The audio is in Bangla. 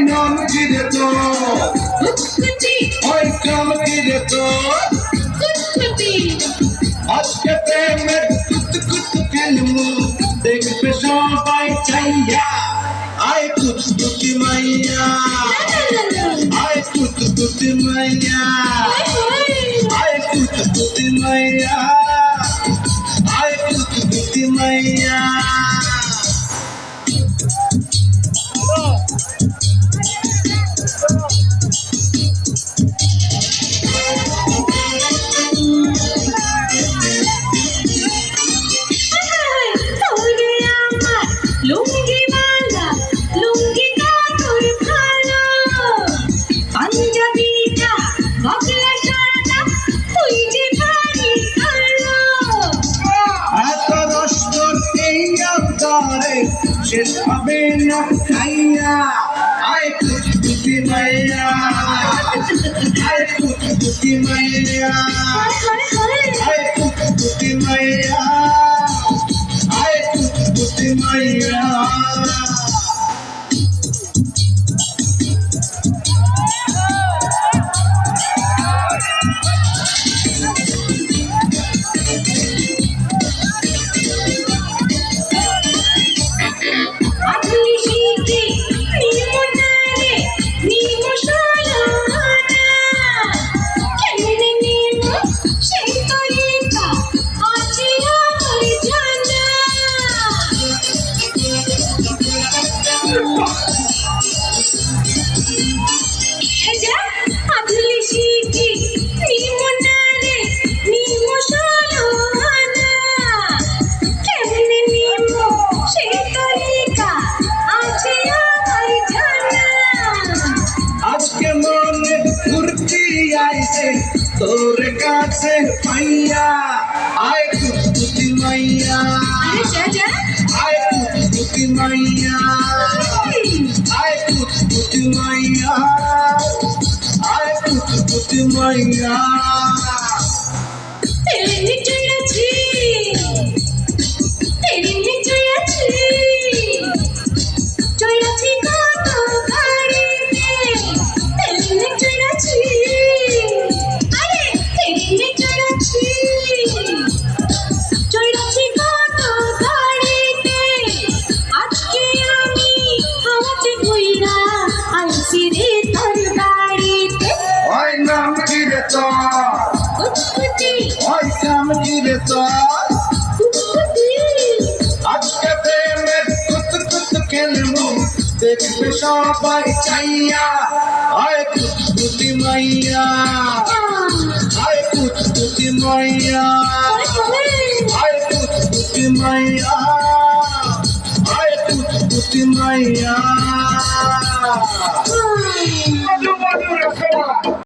নাম কি রে তোর? কুচকুচি ওই কাম কি রে তোর? কুচকুচি আজকে প্রেমের কুতকুত খেলবো দেখবে সবাই চাইয়া আয় কুতকুতি মাইয়া আয় কুতকুতি মাইয়া আয় কুতকুতি মাইয়া আয় কুতকুতি মাইয়া লুঙ্গি মালা লুঙ্গিটা তোর ভালো পাঞ্জাবিটা বগলা সাদা তুই যে ভারী কালো এত রসর এই আবদারে শেষ হবে না খাইয়া আয় কুতকুতি মাইয়া আয় কুতকুতি মাইয়া আয় কুতকুতি মাইয়া আয় কুতকুতি মাইয়া আপনি শিখে নিমনারে নিমশালানা কেমনে নিম সেই তরিকা আছে আমার জানা যা আপনি শিখে নিমনারে নিমশালানা কেমনে নিম সেই তরিকা আছে আমার জানা আজকে মনে ফুর্তি আইছে তোর কাছে পাইয়া আয় কুতকুতি মাইয়া আরে শাহজা আয় কুতকুতি মাইয়া আয় কুতকুতি মাইয়া আয় কুতকুতি মাইয়া তেরে নিচে আছি তেরে নিচে আছি চড়াছি কত গাড়িতে তেরে নিচে আছি আরে তেরে নিচে আছি চড়াছি কত গাড়িতে আজকে আমি হাওয়াতে ঘুইরা আইছি রে তোর বাড়িতে ওই নাম কি রে তোর? কুচকুচি ওই কাম কি রে তোর? কুচকুচি আজকে প্রেমের কুতকুত খেলবো দেখবে সবাই চাইয়া আয় কুতকুতি মাইয়া আয় কুতকুতি মাইয়া আয় কুতকুতি মাইয়া আয় কুতকুতি মাইয়া Ah.